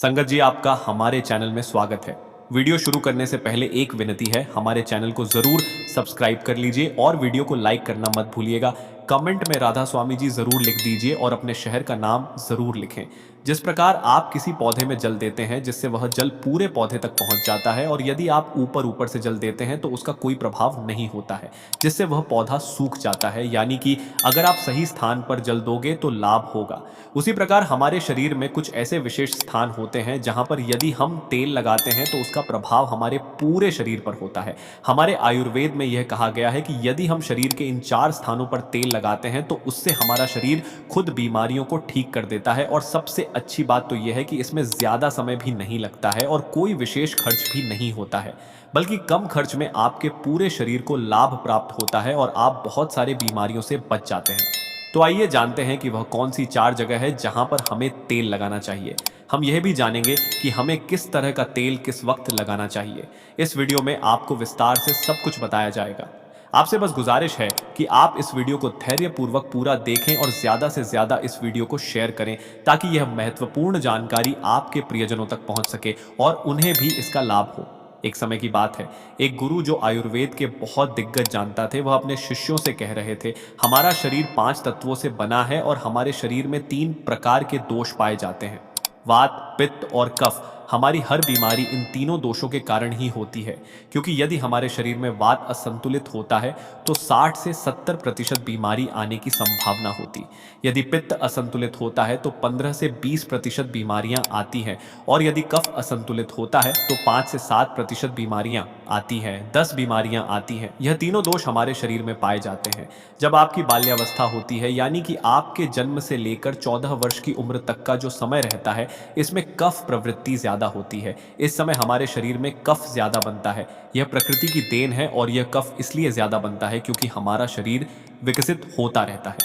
संगत जी, आपका हमारे चैनल में स्वागत है। वीडियो शुरू करने से पहले एक विनती है, हमारे चैनल को जरूर सब्सक्राइब कर लीजिए और वीडियो को लाइक करना मत भूलिएगा। कमेंट में राधा स्वामी जी जरूर लिख दीजिए और अपने शहर का नाम जरूर लिखें। जिस प्रकार आप किसी पौधे में जल देते हैं जिससे वह जल पूरे पौधे तक पहुंच जाता है, और यदि आप ऊपर ऊपर से जल देते हैं तो उसका कोई प्रभाव नहीं होता है, जिससे वह पौधा सूख जाता है। यानी कि अगर आप सही स्थान पर जल दोगे तो लाभ होगा। उसी प्रकार हमारे शरीर में कुछ ऐसे विशेष स्थान होते हैं जहां पर यदि हम तेल लगाते हैं तो उसका प्रभाव हमारे पूरे शरीर पर होता है। हमारे आयुर्वेद में यह कहा गया है कि यदि हम शरीर के इन 4 स्थानों पर तेल लगाते हैं तो उससे हमारा शरीर खुद बीमारियों को ठीक कर देता है। और सबसे अच्छी बात तो यह है कि इसमें ज्यादा समय भी नहीं लगता है और कोई विशेष खर्च भी नहीं होता है, बल्कि कम खर्च में आपके पूरे शरीर को लाभ प्राप्त होता है और आप बहुत सारे बीमारियों से बच जाते हैं। तो आइए जानते हैं कि वह कौन सी 4 जगह है जहां पर हमें तेल लगाना चाहिए। हम यह भी जानेंगे कि हमें किस तरह का तेल किस वक्त लगाना चाहिए। इस वीडियो में आपको विस्तार से सब कुछ बताया जाएगा। आपसे बस गुजारिश है कि आप इस वीडियो को धैर्यपूर्वक पूरा देखें और ज्यादा से ज्यादा इस वीडियो को शेयर करें, ताकि यह महत्वपूर्ण जानकारी आपके प्रियजनों तक पहुंच सके और उन्हें भी इसका लाभ हो। एक समय की बात है, एक गुरु जो आयुर्वेद के बहुत दिग्गज जानता थे, वह अपने शिष्यों से कह रहे थे, हमारा शरीर 5 तत्वों से बना है और हमारे शरीर में 3 प्रकार के दोष पाए जाते हैं, वात, पित्त और कफ। हमारी हर बीमारी इन तीनों दोषों के कारण ही होती है, क्योंकि यदि हमारे शरीर में वात असंतुलित होता है तो 60 से 70% बीमारी आने की संभावना होती। यदि पित्त असंतुलित होता है तो 15 से 20% बीमारियां आती हैं, और यदि कफ असंतुलित होता है तो 5 से 7% बीमारियां आती हैं, 10 बीमारियां आती हैं। यह तीनों दोष हमारे शरीर में पाए जाते हैं जब आपकी बाल्यावस्था होती है, यानी कि आपके जन्म से लेकर 14 वर्ष की उम्र तक का जो समय रहता है, इसमें कफ प्रवृत्ति ज्यादा होती है। इस समय हमारे शरीर में कफ ज्यादा बनता है। यह प्रकृति की देन है और यह कफ इसलिए ज्यादा बनता है क्योंकि हमारा शरीर विकसित होता रहता है।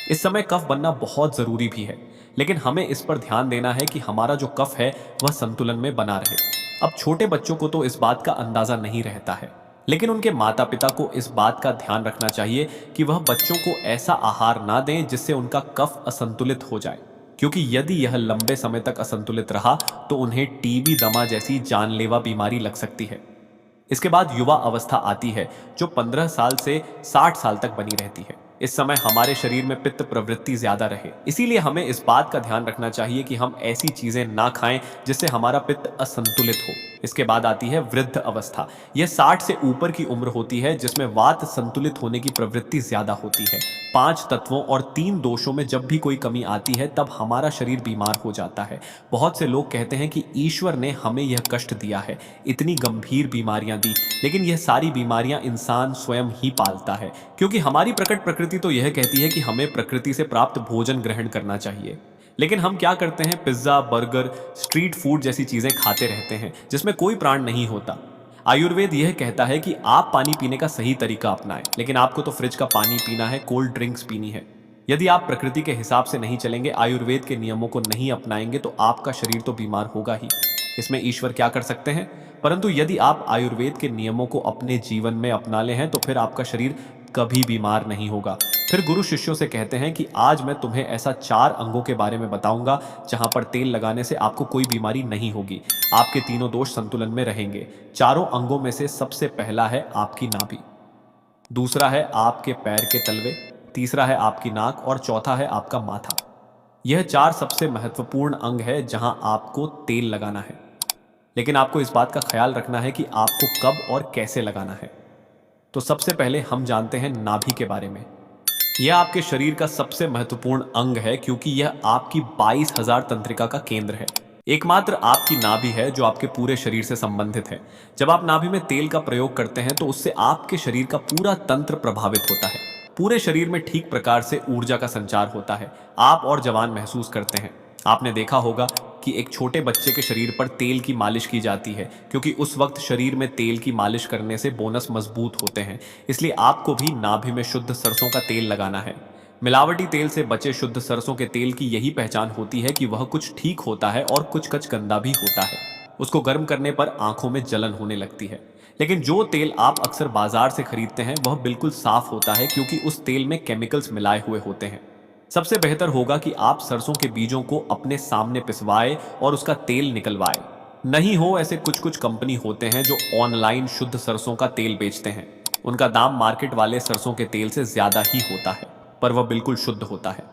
इस समय कफ बनना बहुत जरूरी भी है, लेकिन हमें इस पर ध्यान देना है कि हमारा जो कफ है वह संतुलन में बना रहे। अब छोटे बच्चों को तो इस बात का अंदाजा नहीं रहता है, लेकिन उनके माता पिता को इस बात का ध्यान रखना चाहिए कि वह बच्चों को ऐसा आहार ना दें जिससे उनका कफ असंतुलित हो जाए, क्योंकि यदि यह लंबे समय तक असंतुलित रहा तो उन्हें टीबी, दमा जैसी जानलेवा बीमारी लग सकती है। इसके बाद युवा अवस्था आती है जो 15 साल से 60 साल तक बनी रहती है। इस समय हमारे शरीर में पित्त प्रवृत्ति ज्यादा रहे, इसीलिए हमें इस बात का ध्यान रखना चाहिए कि हम ऐसी चीजें ना खाएं जिससे हमारा पित्त असंतुलित हो। इसके बाद आती है वृद्ध अवस्था। यह 60 से ऊपर की उम्र होती है जिसमें वात संतुलित होने की प्रवृत्ति ज्यादा होती है। 5 तत्वों और 3 दोषों में जब भी कोई कमी आती है तब हमारा शरीर बीमार हो जाता है। बहुत से लोग कहते हैं कि ईश्वर ने हमें यह कष्ट दिया है, इतनी गंभीर बीमारियां दी, लेकिन यह सारी बीमारियां इंसान स्वयं ही पालता है, क्योंकि हमारी प्रकट प्रकृति तो यह कहती है कि हमें प्रकृति से प्राप्त भोजन ग्रहण करना चाहिए। लेकिन हम क्या करते हैं, पिज्जा, बर्गर, स्ट्रीट फूड जैसी चीजें खाते रहते हैं जिसमें कोई प्राण नहीं होता। आयुर्वेद यह कहता है कि आप पानी पीने का सही तरीका अपनाएं, लेकिन आपको तो फ्रिज का पानी पीना है, कोल्ड ड्रिंक्स पीनी है। यदि आप प्रकृति के हिसाब से नहीं चलेंगे, आयुर्वेद के नियमों को नहीं अपनाएंगे, तो आपका शरीर तो बीमार होगा ही। इसमें ईश्वर क्या कर सकते हैं? परंतु यदि आप आयुर्वेद के नियमों को अपने जीवन में अपना ले हैं तो फिर आपका शरीर कभी बीमार नहीं होगा। फिर गुरु शिष्यों से कहते हैं कि आज मैं तुम्हें ऐसा 4 अंगों के बारे में बताऊंगा जहां पर तेल लगाने से आपको कोई बीमारी नहीं होगी, आपके तीनों दोष संतुलन में रहेंगे। चारों अंगों में से सबसे पहला है आपकी नाभि, दूसरा है आपके पैर के तलवे, तीसरा है आपकी नाक और चौथा है आपका माथा। यह 4 सबसे महत्वपूर्ण अंग है जहां आपको तेल लगाना है, लेकिन आपको इस बात का ख्याल रखना है कि आपको कब और कैसे लगाना है। तो सबसे पहले हम जानते हैं नाभि के बारे में। यह आपके शरीर का सबसे महत्वपूर्ण अंग है क्योंकि यह आपकी 22,000 तंत्रिका का केंद्र है। एकमात्र आपकी नाभि है जो आपके पूरे शरीर से संबंधित है। जब आप नाभि में तेल का प्रयोग करते हैं तो उससे आपके शरीर का पूरा तंत्र प्रभावित होता है। पूरे शरीर में ठीक प्रकार से ऊर्जा का संचार होता है, आप और जवान महसूस करते हैं। आपने देखा होगा कि एक छोटे बच्चे के शरीर पर तेल की मालिश की जाती है, क्योंकि उस वक्त शरीर में तेल की मालिश करने से बोनस मजबूत होते हैं। इसलिए आपको भी नाभि में शुद्ध सरसों का तेल लगाना है। मिलावटी तेल से बचे शुद्ध सरसों के तेल की यही पहचान होती है कि वह कुछ ठीक होता है और कुछ कच गंदा भी होता है। उसको गर्म करने पर आंखों में जलन होने लगती है। लेकिन जो तेल आप अक्सर बाजार से खरीदते हैं वह बिल्कुल साफ होता है, क्योंकि उस तेल में केमिकल्स मिलाए हुए होते हैं। सबसे बेहतर होगा कि आप सरसों के बीजों को अपने सामने पिसवाए और उसका तेल निकलवाए। नहीं हो ऐसे कुछ कुछ कंपनी होते हैं जो ऑनलाइन शुद्ध सरसों का तेल बेचते हैं। उनका दाम मार्केट वाले सरसों के तेल से ज्यादा ही होता है, पर वह बिल्कुल शुद्ध होता है।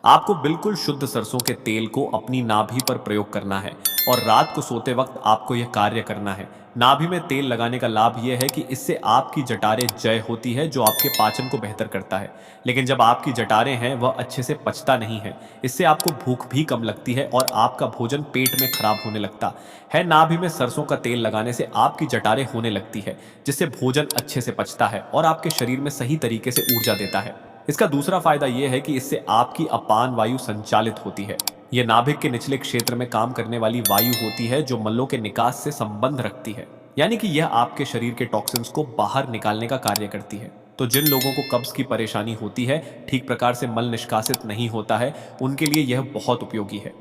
आपको बिल्कुल शुद्ध सरसों के तेल को अपनी नाभि पर प्रयोग करना है और रात को सोते वक्त आपको यह कार्य करना है। नाभि में तेल लगाने का लाभ यह है कि इससे आपकी जटारें जय होती है, जो आपके पाचन को बेहतर करता है। लेकिन जब आपकी जटारें हैं वह अच्छे से पचता नहीं है। इससे आपको भूख भी कम लगती है और आपका भोजन पेट में खराब होने लगता है। नाभि में सरसों का तेल लगाने से आपकी जटारें होने लगती है, जिससे भोजन अच्छे से पचता है और आपके शरीर में सही तरीके से ऊर्जा देता है। इसका दूसरा फायदा यह है कि इससे आपकी अपान वायु संचालित होती है। यह नाभिक के निचले क्षेत्र में काम करने वाली वायु होती है जो मलों के निकास से संबंध रखती है, यानी कि यह आपके शरीर के टॉक्सिन्स को बाहर निकालने का कार्य करती है। तो जिन लोगों को कब्ज की परेशानी होती है, ठीक प्रकार से मल निष्कासित नहीं होता है, उनके लिए यह बहुत उपयोगी है।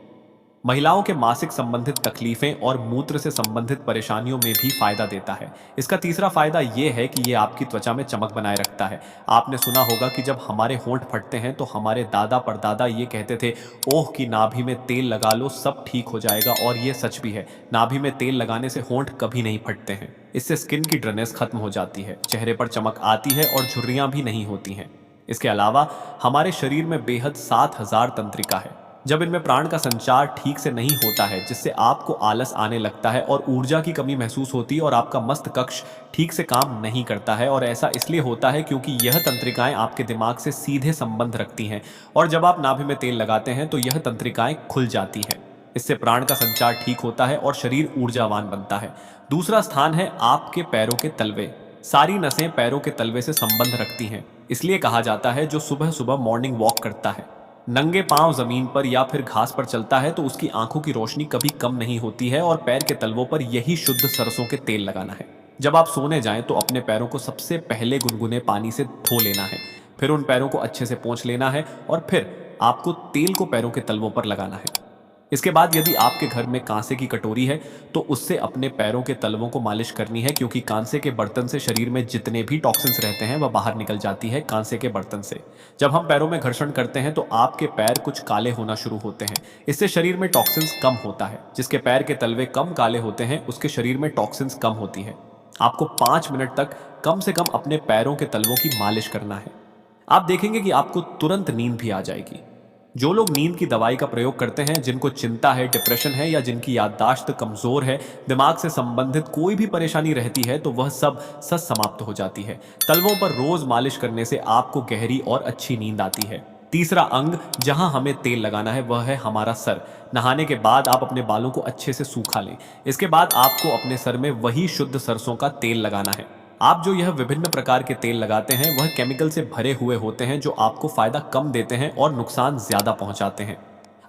महिलाओं के मासिक संबंधित तकलीफें और मूत्र से संबंधित परेशानियों में भी फायदा देता है। इसका तीसरा फायदा यह है कि यह आपकी त्वचा में चमक बनाए रखता है। आपने सुना होगा कि जब हमारे होंठ फटते हैं तो हमारे दादा परदादा ये कहते थे, ओह की नाभि में तेल लगा लो सब ठीक हो जाएगा। और ये सच भी है, नाभि में तेल लगाने से होंठ कभी नहीं फटते हैं। इससे स्किन की ड्राइनेस खत्म हो जाती है, चेहरे पर चमक आती है और झुर्रियां भी नहीं होती हैं। इसके अलावा हमारे शरीर में बेहद 7,000 तंत्रिका है। जब इनमें प्राण का संचार ठीक से नहीं होता है, जिससे आपको आलस आने लगता है और ऊर्जा की कमी महसूस होती है और आपका मस्तिष्क ठीक से काम नहीं करता है। और ऐसा इसलिए होता है क्योंकि यह तंत्रिकाएं आपके दिमाग से सीधे संबंध रखती हैं और जब आप नाभि में तेल लगाते हैं तो यह तंत्रिकाएं खुल जाती हैं। इससे प्राण का संचार ठीक होता है और शरीर ऊर्जावान बनता है। दूसरा स्थान है आपके पैरों के तलवे। सारी नसें पैरों के तलवे से संबंध रखती हैं, इसलिए कहा जाता है जो सुबह सुबह मॉर्निंग वॉक करता है, नंगे पांव जमीन पर या फिर घास पर चलता है, तो उसकी आंखों की रोशनी कभी कम नहीं होती है। और पैर के तलवों पर यही शुद्ध सरसों के तेल लगाना है। जब आप सोने जाएं तो अपने पैरों को सबसे पहले गुनगुने पानी से धो लेना है, फिर उन पैरों को अच्छे से पोंछ लेना है और फिर आपको तेल को पैरों के तलवों पर लगाना है। इसके बाद यदि आपके घर में कांसे की कटोरी है तो उससे अपने पैरों के तलवों को मालिश करनी है, क्योंकि कांसे के बर्तन से शरीर में जितने भी टॉक्सिन्स रहते हैं वह बाहर निकल जाती है कांसे के बर्तन से। जब हम पैरों में घर्षण करते हैं तो आपके पैर कुछ काले होना शुरू होते हैं। इससे शरीर में टॉक्सिन्स कम होता है। जिसके पैर के तलवे कम काले होते हैं उसके शरीर में टॉक्सिन्स कम होती है। आपको 5 मिनट तक कम से कम अपने पैरों के तलवों की मालिश करना है। आप देखेंगे कि आपको तुरंत नींद भी आ जाएगी। जो लोग नींद की दवाई का प्रयोग करते हैं, जिनको चिंता है, डिप्रेशन है या जिनकी याददाश्त कमजोर है, दिमाग से संबंधित कोई भी परेशानी रहती है, तो वह सब सच समाप्त हो जाती है। तलवों पर रोज मालिश करने से आपको गहरी और अच्छी नींद आती है। तीसरा अंग जहां हमें तेल लगाना है वह है हमारा सर। नहाने के बाद आप अपने बालों को अच्छे से सूखा लें। इसके बाद आपको अपने सर में वही शुद्ध सरसों का तेल लगाना है। आप जो यह विभिन्न प्रकार के तेल लगाते हैं वह केमिकल से भरे हुए होते हैं, जो आपको फायदा कम देते हैं और नुकसान ज्यादा पहुंचाते हैं।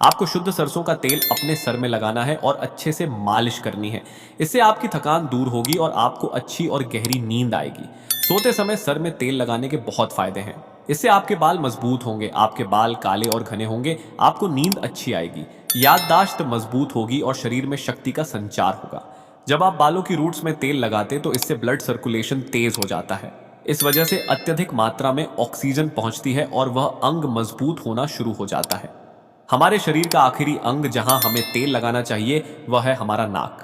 आपको शुद्ध सरसों का तेल अपने सर में लगाना है और अच्छे से मालिश करनी है। इससे आपकी थकान दूर होगी और आपको अच्छी और गहरी नींद आएगी। सोते समय सर में तेल लगाने के बहुत फायदे हैं। इससे आपके बाल मजबूत होंगे, आपके बाल काले और घने होंगे, आपको नींद अच्छी आएगी, याददाश्त मजबूत होगी और शरीर में शक्ति का संचार होगा। जब आप बालों की रूट्स में तेल लगाते तो इससे ब्लड सर्कुलेशन तेज हो जाता है। इस वजह से अत्यधिक मात्रा में ऑक्सीजन पहुंचती है और वह अंग मजबूत होना शुरू हो जाता है। हमारे शरीर का आखिरी अंग जहां हमें तेल लगाना चाहिए वह है हमारा नाक।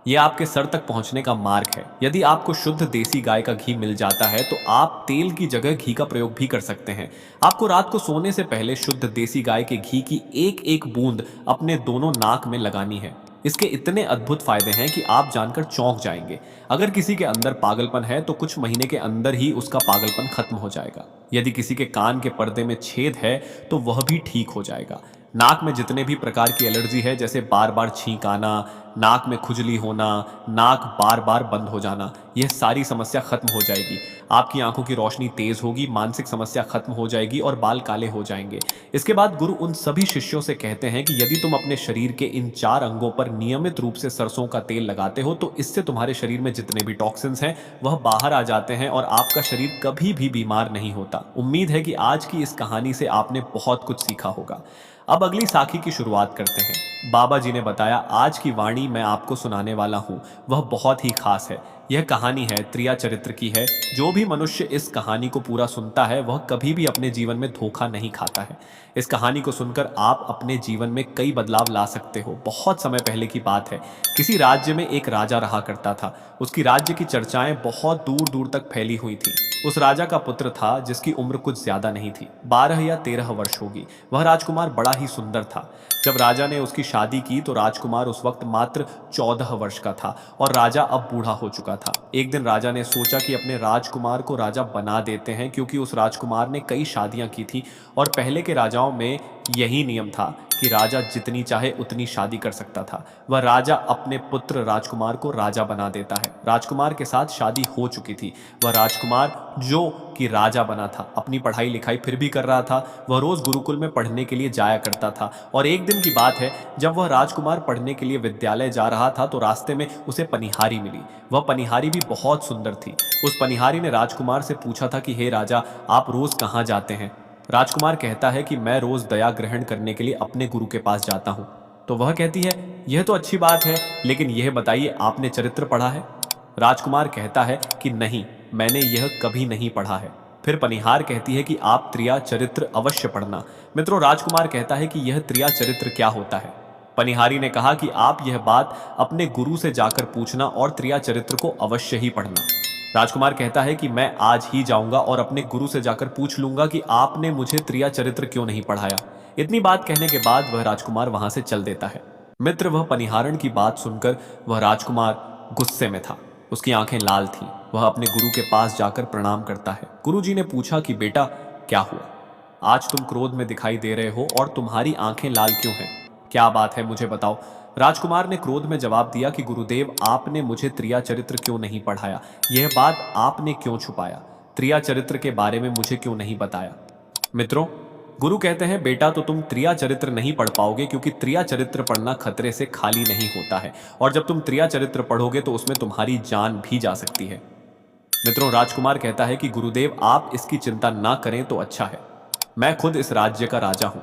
यह आपके सर तक पहुंचने का मार्ग है। यदि आपको शुद्ध देसी गाय का घी मिल जाता है तो आप तेल की जगह घी का प्रयोग भी कर सकते हैं। आपको रात को सोने से पहले शुद्ध देसी गाय के घी की एक एक बूंद अपने दोनों नाक में लगानी है। इसके इतने अद्भुत फायदे हैं कि आप जानकर चौंक जाएंगे। अगर किसी के अंदर पागलपन है तो कुछ महीने के अंदर ही उसका पागलपन खत्म हो जाएगा। यदि किसी के कान के पर्दे में छेद है तो वह भी ठीक हो जाएगा। नाक में जितने भी प्रकार की एलर्जी है, जैसे बार बार छींक आना, नाक में खुजली होना, नाक बार बार बंद हो जाना, यह सारी समस्या खत्म हो जाएगी। आपकी आंखों की रोशनी तेज होगी, मानसिक समस्या खत्म हो जाएगी और बाल काले हो जाएंगे। इसके बाद गुरु उन सभी शिष्यों से कहते हैं कि यदि तुम अपने शरीर के इन 4 अंगों पर नियमित रूप से सरसों का तेल लगाते हो तो इससे तुम्हारे शरीर में जितने भी टॉक्सिन्स हैं वह बाहर आ जाते हैं और आपका शरीर कभी भी बीमार नहीं होता। उम्मीद है कि आज की इस कहानी से आपने बहुत कुछ सीखा होगा। अब अगली साखी की शुरुआत करते हैं। बाबा जी ने बताया, आज की वाणी मैं आपको सुनाने वाला हूँ वह बहुत ही खास है। यह कहानी है त्रिया चरित्र की है। जो भी मनुष्य इस कहानी को पूरा सुनता है वह कभी भी अपने जीवन में धोखा नहीं खाता है। इस कहानी को सुनकर आप अपने जीवन में कई बदलाव ला सकते हो। बहुत समय पहले की बात है, किसी राज्य में एक राजा रहा करता था। उसकी राज्य की चर्चाएं बहुत दूर दूर तक फैली हुई थी। उस राजा का पुत्र था जिसकी उम्र कुछ ज्यादा नहीं थी, 12 या 13 वर्ष होगी। वह राजकुमार बड़ा ही सुंदर था। जब राजा ने उसकी शादी की तो राजकुमार उस वक्त मात्र 14 वर्ष का था और राजा अब बूढ़ा हो चुका था। एक दिन राजा ने सोचा कि अपने राजकुमार को राजा बना देते हैं, क्योंकि उस राजकुमार ने कई शादियां की थी और पहले के राजाओं में यही नियम था कि राजा जितनी चाहे उतनी शादी कर सकता था। वह राजा अपने पुत्र राजकुमार को राजा बना देता है। राजकुमार के साथ शादी हो चुकी थी। वह राजकुमार जो कि राजा बना था, अपनी पढ़ाई लिखाई फिर भी कर रहा था। वह रोज गुरुकुल में पढ़ने के लिए जाया करता था और एक दिन की बात है, जब वह राजकुमार पढ़ने के लिए विद्यालय जा रहा था तो रास्ते में उसे पनिहारी मिली। वह पनिहारी भी बहुत सुंदर थी। उस पनिहारी ने राजकुमार से पूछा था कि हे राजा, आप रोज कहाँ जाते हैं? राजकुमार कहता है कि मैं रोज दया ग्रहण करने के लिए अपने गुरु के पास जाता हूँ। तो वह कहती है, यह तो अच्छी बात है, लेकिन यह बताइए आपने चरित्र पढ़ा है? राजकुमार कहता है कि नहीं, मैंने यह कभी नहीं पढ़ा है। फिर पनिहार कहती है कि आप त्रिया चरित्र अवश्य पढ़ना। मित्रों, राजकुमार कहता है कि यह त्रिया चरित्र क्या होता है। पनिहारी ने कहा कि आप यह बात अपने गुरु से जाकर पूछना और त्रिया चरित्र को अवश्य ही पढ़ना। राजकुमार कहता है कि मैं आज ही जाऊंगा और अपने गुरु से जाकर पूछ लूंगा कि आपने मुझे त्रिया चरित्र क्यों नहीं पढ़ाया। इतनी बात कहने के बाद वह राजकुमार वहां से चल देता है। मित्र, वह पनिहारण की बात सुनकर वह राजकुमार गुस्से में था। उसकी आंखें लाल थीं। वह अपने गुरु के पास जाकर प्रणाम करता है। गुरुजी ने पूछा कि बेटा, क्या हुआ? आज तुम क्रोध में दिखाई दे रहे हो और तुम्हारी आंखें लाल क्यों हैं? क्या बात है, मुझे बताओ। राजकुमार ने क्रोध में जवाब दिया कि गुरुदेव, आपने मुझे त्रिया चरित्र क्यों नहीं पढ़ाया? यह बात आपने क्यों छुपाया? त्रिया चरित्र के बारे में मुझे क्यों नहीं बताया? मित्रों, गुरु कहते हैं, बेटा तो तुम त्रिया चरित्र नहीं पढ़ पाओगे, क्योंकि त्रिया चरित्र पढ़ना खतरे से खाली नहीं होता है और जब तुम त्रिया चरित्र पढ़ोगे तो उसमें तुम्हारी जान भी जा सकती है। मित्रों, राजकुमार कहता है कि गुरुदेव, आप इसकी चिंता ना करें तो अच्छा है। मैं खुद इस राज्य का राजा हूं।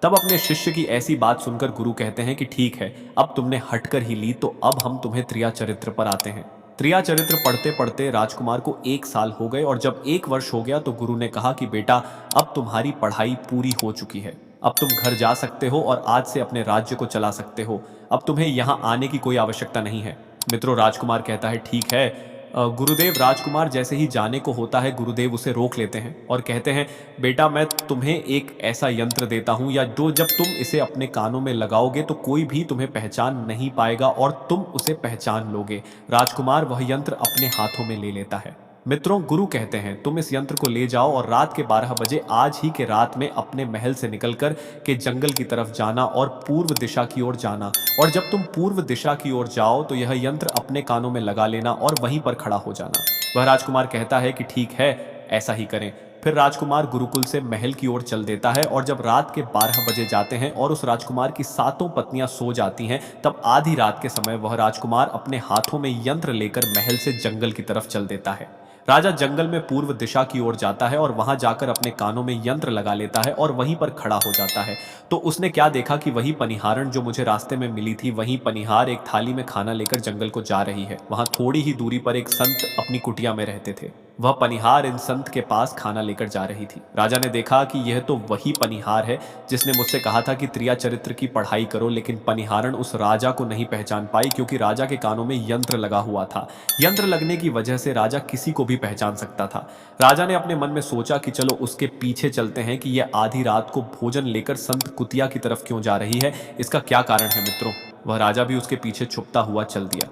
तब अपने शिष्य की ऐसी बात सुनकर गुरु कहते हैं कि ठीक है, अब तुमने हटकर ही ली, तो अब हम तुम्हें त्रिया चरित्र पर आते हैं। त्रिया चरित्र पढ़ते पढ़ते राजकुमार को 1 साल हो गए और जब 1 वर्ष हो गया तो गुरु ने कहा कि बेटा, अब तुम्हारी पढ़ाई पूरी हो चुकी है। अब तुम घर जा सकते हो और आज से अपने राज्य को चला सकते हो। अब तुम्हें यहाँ आने की कोई आवश्यकता नहीं है। मित्रों, राजकुमार कहता है ठीक है गुरुदेव। राजकुमार जैसे ही जाने को होता है, गुरुदेव उसे रोक लेते हैं और कहते हैं, बेटा, मैं तुम्हें एक ऐसा यंत्र देता हूं या जो जब तुम इसे अपने कानों में लगाओगे तो कोई भी तुम्हें पहचान नहीं पाएगा और तुम उसे पहचान लोगे। राजकुमार वह यंत्र अपने हाथों में ले लेता है। मित्रों, गुरु कहते हैं, तुम इस यंत्र को ले जाओ और रात के 12 बजे आज ही के रात में अपने महल से निकलकर के जंगल की तरफ जाना और पूर्व दिशा की ओर जाना। और जब तुम पूर्व दिशा की ओर जाओ तो यह यंत्र अपने कानों में लगा लेना और वहीं पर खड़ा हो जाना। वह राजकुमार कहता है कि ठीक है, ऐसा ही करें। फिर राजकुमार गुरुकुल से महल की ओर चल देता है और जब रात के 12 बजे जाते हैं और उस राजकुमार की 7 पत्नियां सो जाती हैं, तब आधी रात के समय वह राजकुमार अपने हाथों में यंत्र लेकर महल से जंगल की तरफ चल देता है। राजा जंगल में पूर्व दिशा की ओर जाता है और वहां जाकर अपने कानों में यंत्र लगा लेता है और वहीं पर खड़ा हो जाता है। तो उसने क्या देखा कि वही पनिहारण जो मुझे रास्ते में मिली थी, वही पनिहार एक थाली में खाना लेकर जंगल को जा रही है। वहां थोड़ी ही दूरी पर एक संत अपनी कुटिया में रहते थे। वह पनिहार इन संत के पास खाना लेकर जा रही थी। राजा ने देखा कि यह तो वही पनिहार है जिसने मुझसे कहा था कि त्रिया चरित्र की पढ़ाई करो, लेकिन पनिहारण उस राजा को नहीं पहचान पाई क्योंकि राजा के कानों में यंत्र लगा हुआ था। यंत्र लगने की वजह से राजा किसी को भी पहचान सकता था। राजा ने अपने मन में सोचा कि चलो उसके पीछे चलते हैं कि यह आधी रात को भोजन लेकर संत कुतिया की तरफ क्यों जा रही है, इसका क्या कारण है। मित्रों, वह राजा भी उसके पीछे छुपता हुआ चल दिया।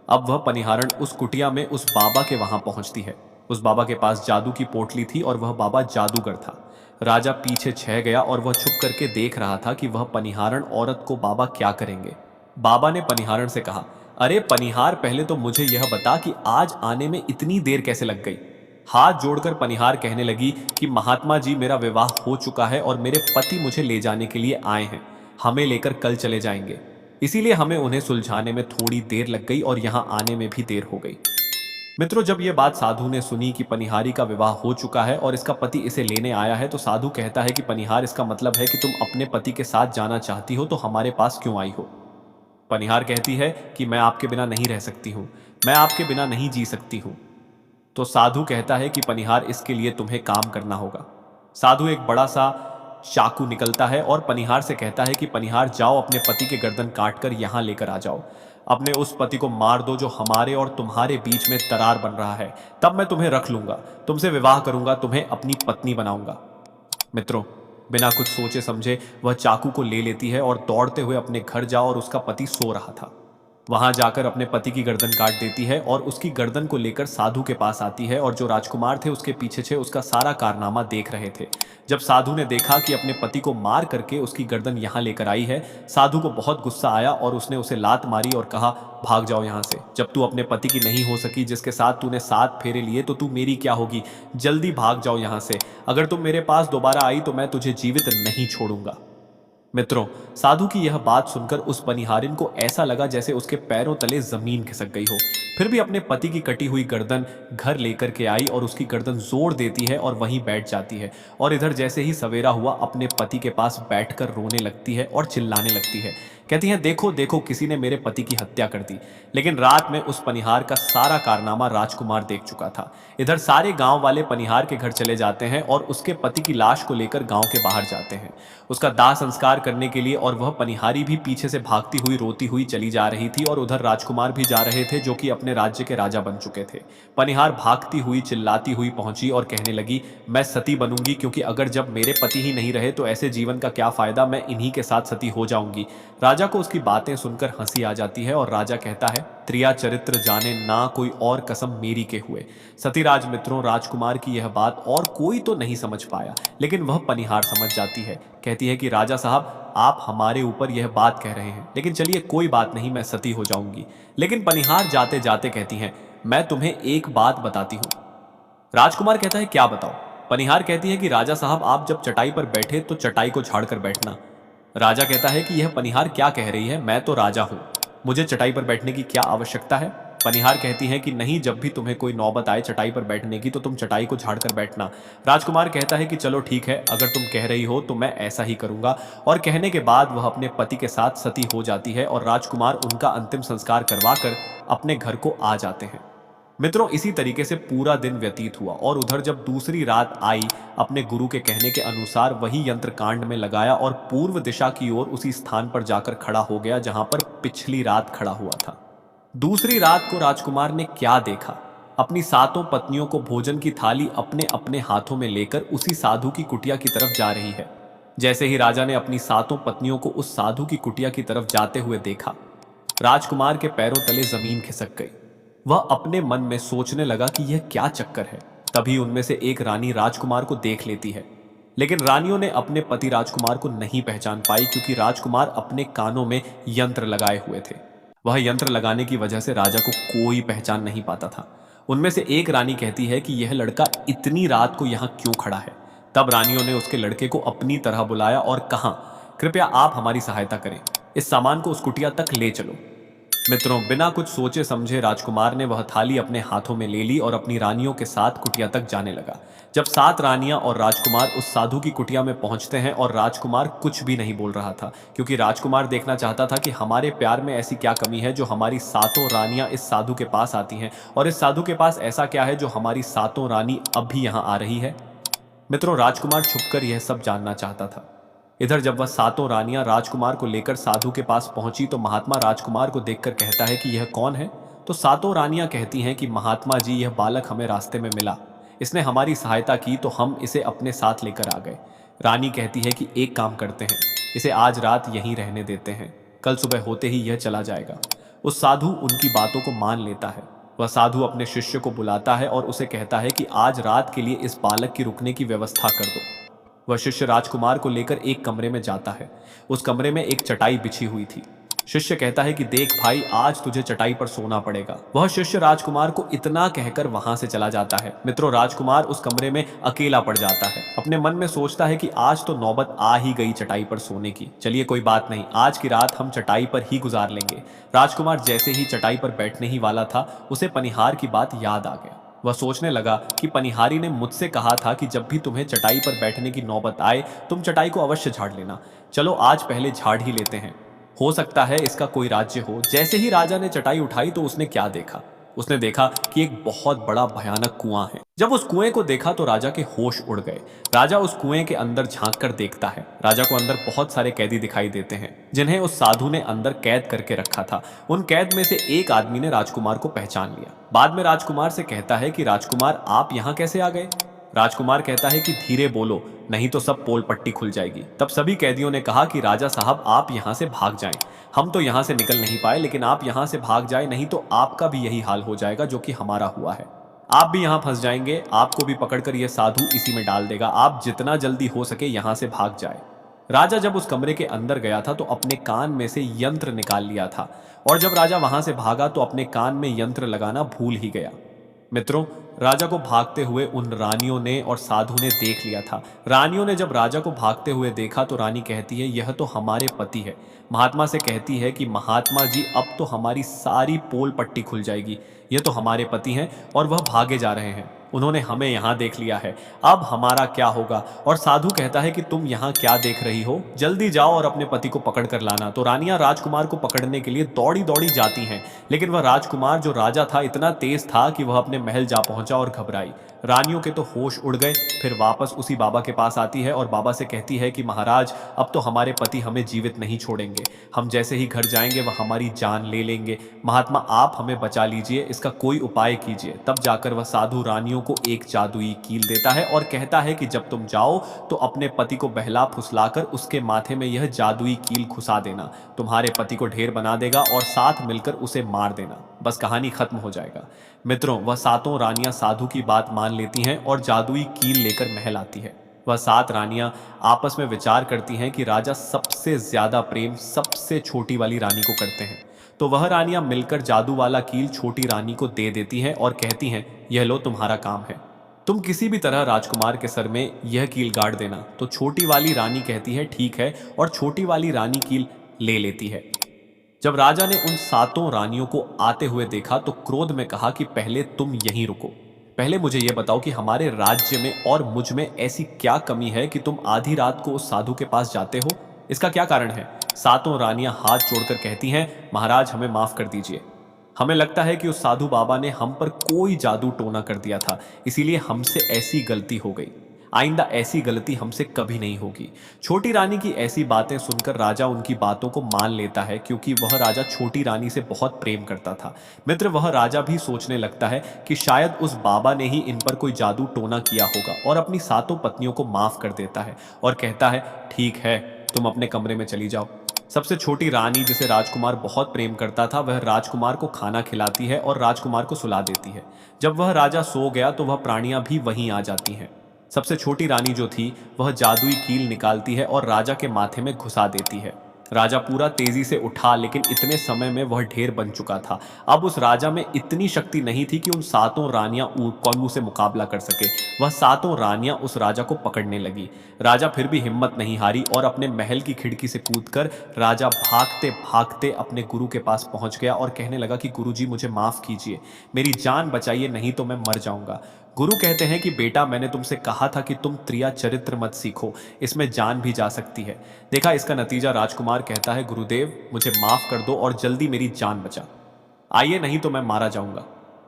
अब वह पनिहारण उस कुटिया में उस बाबा के वहां पहुंचती है। उस बाबा के पास जादू की पोटली थी और वह बाबा जादूगर था। राजा पीछे छह गया और वह छुप करके देख रहा था कि वह पनिहारण औरत को बाबा क्या करेंगे। बाबा ने पनिहारण से कहा, अरे पनिहार, पहले तो मुझे यह बता कि आज आने में इतनी देर कैसे लग गई। हाथ जोड़कर पनिहार कहने लगी कि महात्मा जी, मेरा विवाह हो चुका है और मेरे पति मुझे ले जाने के लिए आए हैं। हमें लेकर कल चले जाएंगे, इसीलिए हमें उन्हें सुलझाने में थोड़ी देर लग गई और यहाँ आने में भी देर हो गई। मित्रों, जब यह बात साधु ने सुनी कि पनिहारी का विवाह हो चुका है और इसका पति इसे लेने आया है, तो साधु कहता है कि पनिहार, इसका मतलब है कि तुम अपने पति के साथ जाना चाहती हो, तो हमारे पास क्यों आई हो। पनिहार कहती है कि मैं आपके बिना नहीं रह सकती हूँ। मैं आपके बिना नहीं जी सकती हूँ। तो साधु कहता है कि पनिहार, इसके लिए तुम्हें काम करना होगा। साधु एक बड़ा सा चाकू निकलता है और पनिहार से कहता है कि पनिहार, जाओ अपने पति के गर्दन काटकर यहां लेकर आ जाओ। अपने उस पति को मार दो जो हमारे और तुम्हारे बीच में दरार बन रहा है, तब मैं तुम्हें रख लूंगा, तुमसे विवाह करूंगा, तुम्हें अपनी पत्नी बनाऊंगा। मित्रों, बिना कुछ सोचे समझे वह चाकू को ले लेती है और दौड़ते हुए अपने घर जाओ और उसका पति सो रहा था वहां जाकर अपने पति की गर्दन काट देती है और उसकी गर्दन को लेकर साधु के पास आती है और जो राजकुमार थे उसके पीछे से उसका सारा कारनामा देख रहे थे। जब साधु ने देखा कि अपने पति को मार करके उसकी गर्दन यहां लेकर आई है, साधु को बहुत गुस्सा आया और उसने उसे लात मारी और कहा, भाग जाओ यहां से। जब तू अपने पति की नहीं हो सकी, जिसके साथ तूने 7 फेरे लिए, तो तू मेरी क्या होगी? जल्दी भाग जाओ यहां से। अगर तुम मेरे पास दोबारा आई तो मैं तुझे जीवित नहीं छोड़ूंगा। मित्रों, साधु की यह बात सुनकर उस पनिहारिन को ऐसा लगा जैसे उसके पैरों तले जमीन खिसक गई हो। फिर भी अपने पति की कटी हुई गर्दन घर लेकर के आई और उसकी गर्दन जोड़ देती है और वहीं बैठ जाती है। और इधर जैसे ही सवेरा हुआ, अपने पति के पास बैठकर रोने लगती है और चिल्लाने लगती है। कहती है, देखो देखो, किसी ने मेरे पति की हत्या कर दी। लेकिन रात में उस पनिहार का सारा कारनामा राजकुमार देख चुका था। इधर सारे गांव वाले पनिहार के घर चले जाते हैं और उसके पति की लाश को लेकर गांव के बाहर जाते हैं उसका दाह संस्कार करने के लिए। और वह पनिहारी भी पीछे से भागती हुई रोती हुई चली जा रही थी और उधर राजकुमार भी जा रहे थे, जो कि अपने राज्य के राजा बन चुके थे। पनिहार भागती हुई चिल्लाती हुई पहुंची और कहने लगी, मैं सती बनूंगी, क्योंकि अगर जब मेरे पति ही नहीं रहे तो ऐसे जीवन का क्या फायदा, मैं इन्हीं के साथ सती हो जाऊंगी। राजा को उसकी बातें सुनकर हंसी आ जाती है और राजा कहता है, त्रिया चरित्र जाने ना कोई और कसम मेरी के हुए। सतीराज मित्रों, राजकुमार की यह बात और कोई तो नहीं समझ पाया, लेकिन वह पनिहार समझ जाती है। कहती है कि राजा साहब, आप हमारे ऊपर यह बात कह रहे हैं, लेकिन चलिए कोई बात नहीं, मैं सती हो जाऊंगी। लेकिन पनिहार जाते जाते कहती हैं, मैं तुम्हें एक बात बताती हूं। राजकुमार कहता है, क्या बताओ? पनिहार कहती है कि राजा साहब, आप जब चटाई पर बैठे तो चटाई को झाड़कर बैठना। राजा कहता है कि यह पनिहार क्या कह रही है, मैं तो राजा हूं, मुझे चटाई पर बैठने की क्या आवश्यकता है? पनिहार कहती है कि नहीं, जब भी तुम्हें कोई नौबत आए चटाई पर बैठने की तो तुम चटाई को झाड़कर बैठना। राजकुमार कहता है कि चलो ठीक है, अगर तुम कह रही हो तो मैं ऐसा ही करूंगा। और कहने के बाद वह अपने पति के साथ सती हो जाती है और राजकुमार उनका अंतिम संस्कार करवाकर अपने घर को आ जाते हैं। मित्रों, इसी तरीके से पूरा दिन व्यतीत हुआ और उधर जब दूसरी रात आई, अपने गुरु के कहने के अनुसार वही यंत्र कांड में लगाया और पूर्व दिशा की ओर उसी स्थान पर जाकर खड़ा हो गया जहां पर पिछली रात खड़ा हुआ था। दूसरी रात को राजकुमार ने क्या देखा? अपनी 7 पत्नियों को भोजन की थाली अपने अपने हाथों में लेकर उसी साधु की कुटिया की तरफ जा रही है। जैसे ही राजा ने अपनी 7 पत्नियों को उस साधु की कुटिया की तरफ जाते हुए देखा, राजकुमार के पैरों तले जमीन खिसक गई। वह अपने मन में सोचने लगा कि यह क्या चक्कर है। तभी उनमें से एक रानी राजकुमार को देख लेती है, लेकिन रानियों ने अपने पति राजकुमार को नहीं पहचान पाई, क्योंकि राजकुमार अपने कानों में यंत्र लगाए हुए थे। वह यंत्र लगाने की वजह से राजा को कोई पहचान नहीं पाता था। उनमें से एक रानी कहती है कि यह लड़का इतनी रात को यहाँ क्यों खड़ा है? तब रानियों ने उसके लड़के को अपनी तरह बुलाया और कहा, कृपया आप हमारी सहायता करें, इस सामान को उस कुटिया तक ले चलो। मित्रों, बिना कुछ सोचे समझे राजकुमार ने वह थाली अपने हाथों में ले ली और अपनी रानियों के साथ कुटिया तक जाने लगा। जब 7 रानियां और राजकुमार उस साधु की कुटिया में पहुंचते हैं और राजकुमार कुछ भी नहीं बोल रहा था, क्योंकि राजकुमार देखना चाहता था कि हमारे प्यार में ऐसी क्या कमी है जो हमारी 7 रानियां इस साधु के पास आती हैं, और इस साधु के पास ऐसा क्या है जो हमारी 7 रानी अब भी यहाँ आ रही है। मित्रों, राजकुमार छुपकर यह सब जानना चाहता था। इधर जब वह 7 रानियां राजकुमार को लेकर साधु के पास पहुंची तो महात्मा राजकुमार को देखकर कहता है कि यह कौन है? तो 7 रानियां कहती हैं कि महात्मा जी, यह बालक हमें रास्ते में मिला, इसने हमारी सहायता की तो हम इसे अपने साथ लेकर आ गए। रानी कहती है कि एक काम करते हैं, इसे आज रात यहीं रहने देते हैं, कल सुबह होते ही यह चला जाएगा। उस साधु उनकी बातों को मान लेता है। वह साधु अपने शिष्य को बुलाता है और उसे कहता है कि आज रात के लिए इस बालक की रुकने की व्यवस्था कर दो। वह शिष्य राजकुमार को लेकर एक कमरे में जाता है। उस कमरे में एक चटाई बिछी हुई थी। शिष्य कहता है कि देख भाई, आज तुझे चटाई पर सोना पड़ेगा। वह शिष्य राजकुमार को इतना कहकर वहां से चला जाता है। मित्रों, राजकुमार उस कमरे में अकेला पड़ जाता है। अपने मन में सोचता है कि आज तो नौबत आ ही गई चटाई पर सोने की। चलिए कोई बात नहीं, आज की रात हम चटाई पर ही गुजार लेंगे। राजकुमार जैसे ही चटाई पर बैठने ही वाला था, उसे पनिहार की बात याद आ गया। वह सोचने लगा कि पनिहारी ने मुझसे कहा था कि जब भी तुम्हें चटाई पर बैठने की नौबत आए तुम चटाई को अवश्य झाड़ लेना। चलो आज पहले झाड़ ही लेते हैं, हो सकता है इसका कोई राज्य हो। जैसे ही राजा ने चटाई उठाई तो उसने क्या देखा? उसने देखा कि एक बहुत बड़ा भयानक कुआं है। जब उस कुएं को देखा तो राजा के होश उड़ गए। राजा उस कुएं के अंदर झांक कर देखता है। राजा को अंदर बहुत सारे कैदी दिखाई देते हैं जिन्हें उस साधु ने अंदर कैद करके रखा था। उन कैद में से एक आदमी ने राजकुमार को पहचान लिया। बाद में राजकुमार से कहता है कि राजकुमार आप यहाँ कैसे आ गए। राजकुमार कहता है कि धीरे बोलो, नहीं तो सब पोल पट्टी खुल जाएगी। तब सभी कैदियों ने कहा कि राजा साहब आप यहाँ से भाग जाएं। हम तो यहाँ से निकल नहीं पाए, लेकिन आप यहाँ से भाग जाए, नहीं तो आपका भी यही हाल हो जाएगा जो कि हमारा हुआ है। आप भी यहाँ फंस जाएंगे, आपको भी पकड़कर यह साधु इसी में डाल देगा। आप जितना जल्दी हो सके यहाँ से भाग जाए। राजा जब उस कमरे के अंदर गया था तो अपने कान में से यंत्र निकाल लिया था, और जब राजा वहां से भागा तो अपने कान में यंत्र लगाना भूल ही गया। मित्रों, राजा को भागते हुए उन रानियों ने और साधु ने देख लिया था। रानियों ने जब राजा को भागते हुए देखा तो रानी कहती है, यह तो हमारे पति है। महात्मा से कहती है कि महात्मा जी अब तो हमारी सारी पोल पट्टी खुल जाएगी। यह तो हमारे पति हैं और वह भागे जा रहे हैं। उन्होंने हमें यहाँ देख लिया है, अब हमारा क्या होगा। और साधु कहता है कि तुम यहाँ क्या देख रही हो, जल्दी जाओ और अपने पति को पकड़ कर लाना। तो रानियां राजकुमार को पकड़ने के लिए दौड़ी दौड़ी जाती हैं, लेकिन वह राजकुमार जो राजा था इतना तेज था कि वह अपने महल जा पहुंचा और घबराई। रानियों के तो होश उड़ गए। फिर वापस उसी बाबा के पास आती है और बाबा से कहती है कि महाराज अब तो हमारे पति हमें जीवित नहीं छोड़ेंगे। हम जैसे ही घर जाएंगे वह हमारी जान ले लेंगे। महात्मा आप हमें बचा लीजिए, इसका कोई उपाय कीजिए। तब जाकर वह साधु रानियों को एक जादुई कील देता है और कहता है कि जब तुम जाओ तो अपने पति को बहला फुसलाकर उसके माथे में यह जादुई कील घुसा देना। तुम्हारे पति को ढेर बना देगा और साथ मिलकर उसे मार देना। बस कहानी खत्म हो जाएगा। मित्रों, वह सातों रानियां साधु की बात मान लेती हैं और जादुई कील लेकर महल आती है। वह 7 रानियां आपस में विचार करती हैं कि राजा सबसे ज्यादा प्रेम सबसे छोटी वाली रानी को करते हैं। तो वह रानियां मिलकर जादू वाला कील छोटी रानी को दे देती हैं और कहती हैं, यह लो तुम्हारा काम है, तुम किसी भी तरह राजकुमार के सर में यह कील गाड़ देना। तो छोटी वाली रानी कहती है ठीक है, और छोटी वाली रानी कील ले लेती है। जब राजा ने उन 7 रानियों को आते हुए देखा तो क्रोध में कहा कि पहले तुम यहीं रुको। पहले मुझे यह बताओ कि हमारे राज्य में और मुझ में ऐसी क्या कमी है कि तुम आधी रात को उस साधु के पास जाते हो। इसका क्या कारण है। 7 रानियां हाथ जोड़कर कहती हैं, महाराज हमें माफ कर दीजिए। हमें लगता है कि उस साधु बाबा ने हम पर कोई जादू टोना कर दिया था, इसीलिए हमसे ऐसी गलती हो गई। आइंदा ऐसी गलती हमसे कभी नहीं होगी। छोटी रानी की ऐसी बातें सुनकर राजा उनकी बातों को मान लेता है, क्योंकि वह राजा छोटी रानी से बहुत प्रेम करता था। मित्र, वह राजा भी सोचने लगता है कि शायद उस बाबा ने ही इन पर कोई जादू टोना किया होगा, और अपनी 7 पत्नियों को माफ कर देता है और कहता है ठीक है, तुम अपने कमरे में चली जाओ। सबसे छोटी रानी, जिसे राजकुमार बहुत प्रेम करता था, वह राजकुमार को खाना खिलाती है और राजकुमार को सुला देती है। जब वह राजा सो गया तो वह प्राणियां भी वहीं आ जाती हैं। सबसे छोटी रानी जो थी वह जादुई कील निकालती है और राजा के माथे में घुसा देती है। राजा पूरा तेजी से उठा, लेकिन इतने समय में वह ढेर बन चुका था। अब उस राजा में इतनी शक्ति नहीं थी कि उन 7 रानियां कौनू से मुकाबला कर सके। वह 7 रानियां उस राजा को पकड़ने लगी। राजा फिर भी हिम्मत नहीं हारी और अपने महल की खिड़की से कूदकर राजा भागते भागते अपने गुरु के पास पहुंच गया और कहने लगा कि गुरुजी मुझे माफ कीजिए, मेरी जान बचाइए, नहीं तो मैं मर जाऊंगा। गुरु कहते हैं कि बेटा, मैंने तुमसे कहा था कि तुम त्रिया चरित्र मत सीखो, इसमें जान भी जा सकती है। देखा इसका नतीजा। राजकुमार कहता है गुरुदेव मुझे माफ कर दो और जल्दी मेरी जान बचा आइए, नहीं तो मैं मारा जाऊंगा।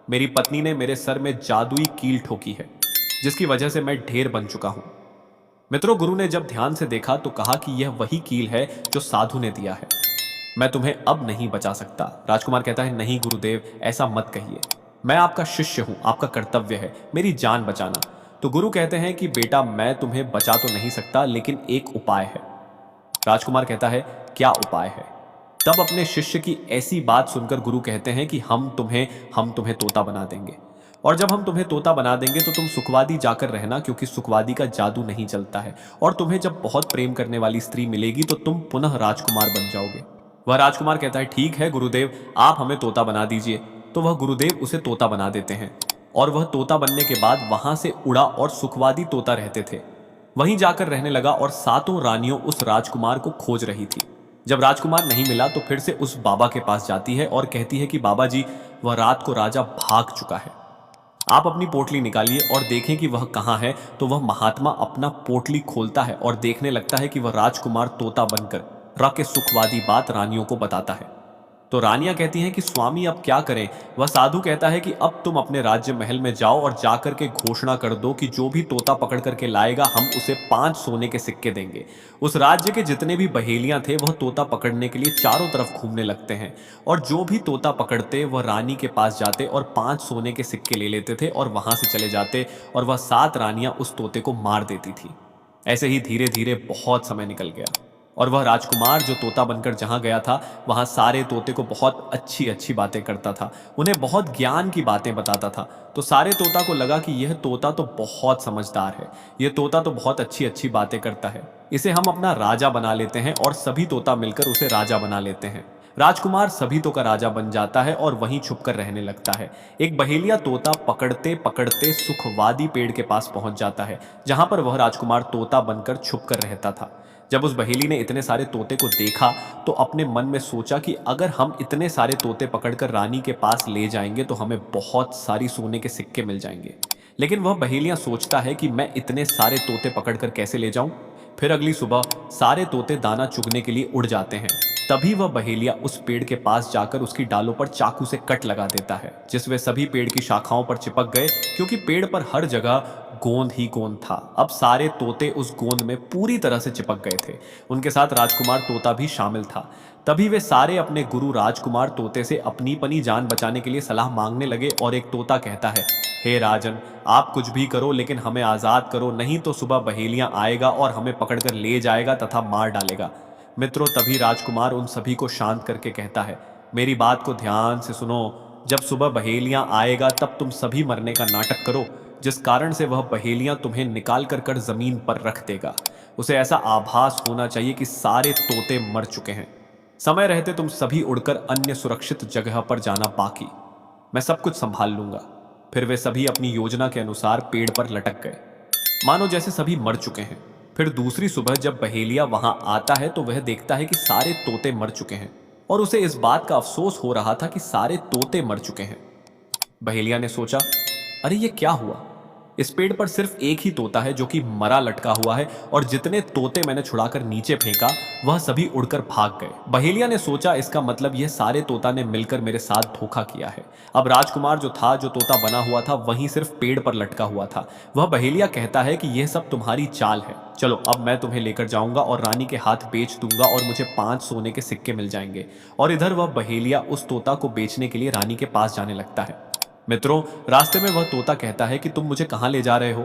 मेरी पत्नी ने मेरे सर में जादुई कील ठोकी है, जिसकी वजह से मैं ढेर बन चुका हूं। मित्रों, गुरु ने जब ध्यान से देखा तो कहा कि यह वही कील है जो साधु ने दिया है, मैं तुम्हें अब नहीं बचा सकता। राजकुमार कहता है नहीं गुरुदेव, ऐसा मत कहिए, मैं आपका शिष्य हूं, आपका कर्तव्य है मेरी जान बचाना। तो गुरु कहते हैं कि बेटा, मैं तुम्हें बचा तो नहीं सकता, लेकिन एक उपाय है। राजकुमार कहता है क्या उपाय है। तब अपने शिष्य की ऐसी बात सुनकर गुरु कहते हैं कि हम तुम्हें तोता बना देंगे, और जब हम तुम्हें तोता बना देंगे तो तुम सुखवादी जाकर रहना, क्योंकि सुखवादी का जादू नहीं चलता है, और तुम्हें जब बहुत प्रेम करने वाली स्त्री मिलेगी तो तुम पुनः राजकुमार बन जाओगे। वह राजकुमार कहता है ठीक है गुरुदेव, आप हमें तोता बना दीजिए। तो वह गुरुदेव उसे तोता बना देते हैं, और वह तोता बनने के बाद वहां से उड़ा और सुखवादी तोता रहते थे वहीं जाकर रहने लगा, और 7 रानियों उस राजकुमार को खोज रही थी। जब राजकुमार नहीं मिला तो फिर से उस बाबा के पास जाती है और कहती है कि बाबा जी, वह रात को राजा भाग चुका है, आप अपनी पोटली निकालिए और देखें कि वह कहाँ है। तो वह महात्मा अपना पोटली खोलता है और देखने लगता है कि वह राजकुमार तोता बनकर रख के सुखवादी बात रानियों को बताता है। तो रानियां कहती हैं कि स्वामी अब क्या करें। वह साधु कहता है कि अब तुम अपने राज्य महल में जाओ और जाकर के घोषणा कर दो कि जो भी तोता पकड़ करके लाएगा हम उसे 5 सोने के सिक्के देंगे। उस राज्य के जितने भी बहेलियां थे वह तोता पकड़ने के लिए चारों तरफ घूमने लगते हैं और जो भी तोता पकड़ते वह रानी के पास जाते और 5 सोने के सिक्के ले लेते थे और वहां से चले जाते और वह 7 रानियां उस तोते को मार देती थी। ऐसे ही धीरे धीरे बहुत समय निकल गया और वह राजकुमार जो तोता बनकर जहां गया था वहां सारे तोते को बहुत अच्छी अच्छी बातें करता था, उन्हें बहुत ज्ञान की बातें बताता था। तो सारे तोता को लगा कि यह तोता तो बहुत समझदार है, यह तोता तो बहुत अच्छी अच्छी बातें करता है, इसे हम अपना राजा बना लेते हैं। और सभी तोता मिलकर उसे राजा बना लेते हैं। राजकुमार सभी तो का राजा बन जाता है और वहीं छुपकर रहने लगता है। एक बहेलिया तोता पकड़ते पकड़ते सुखवादी पेड़ के पास पहुंच जाता है जहां पर वह राजकुमार तोता बनकर छुपकर रहता था। जब उस बहेली ने इतने सारे तोते को देखा तो अपने मन में सोचा कि अगर हम इतने सारे तोते पकड़कर रानी के पास ले जाएंगे तो हमें बहुत सारी सोने के सिक्के मिल जाएंगे। लेकिन वह बहेलियां सोचता है कि मैं इतने सारे तोते पकड़कर कैसे ले जाऊं। फिर अगली सुबह सारे तोते दाना चुगने के लिए उड़ जाते हैं। तभी वह बहेलिया उस पेड़ के पास जाकर उसकी डालों पर चाकू से कट लगा देता है जिस वे सभी पेड़ की शाखाओं पर चिपक गए क्योंकि पेड़ पर हर जगह गोंद ही गोंद था। अब सारे तोते उस गोंद में पूरी तरह से चिपक गए थे। उनके साथ राजकुमार तोता भी शामिल था। तभी वे सारे अपने गुरु राजकुमार तोते से अपनी पनी जान बचाने के लिए सलाह मांगने लगे और एक तोता कहता है, हे राजन, आप कुछ भी करो लेकिन हमें आजाद करो, नहीं तो सुबह बहेलियां आएगा और हमें पकड़कर ले जाएगा तथा मार डालेगा। मित्रों, तभी राजकुमार उन सभी को शांत करके कहता है, मेरी बात को ध्यान से सुनो। जब सुबह बहेलियां आएगा तब तुम सभी मरने का नाटक करो, जिस कारण से वह बहेलियां तुम्हें निकाल कर जमीन पर रख देगा। उसे ऐसा आभास होना चाहिए कि सारे तोते मर चुके हैं। समय रहते तुम सभी उड़कर अन्य सुरक्षित जगह पर जाना बाकी, मैं सब कुछ संभाल लूंगा। फिर वे सभी अपनी योजना के अनुसार पेड़ पर लटक गए, मानो जैसे सभी मर चुके हैं। फिर दूसरी सुबह जब बहेलिया वहां आता है तो वह देखता है कि सारे तोते मर चुके हैं और उसे इस बात का अफसोस हो रहा था कि सारे तोते मर चुके हैं। बहेलिया ने सोचा, अरे ये क्या हुआ, इस पेड़ पर सिर्फ एक ही तोता है जो कि मरा लटका हुआ है और जितने तोते मैंने छुड़ाकर नीचे फेंका वह सभी उड़कर भाग गए। बहेलिया ने सोचा, इसका मतलब यह सारे तोता ने मिलकर मेरे साथ धोखा किया है। अब राजकुमार जो तोता बना हुआ था वहीं सिर्फ पेड़ पर लटका हुआ था। वह बहेलिया कहता है कि यह सब तुम्हारी चाल है, चलो अब मैं तुम्हें लेकर जाऊंगा और रानी के हाथ बेच दूंगा और मुझे 5 सोने के सिक्के मिल जाएंगे। और इधर वह बहेलिया उस तोता को बेचने के लिए रानी के पास जाने लगता है। मित्रों, रास्ते में वह तोता कहता है कि तुम मुझे कहां ले जा रहे हो।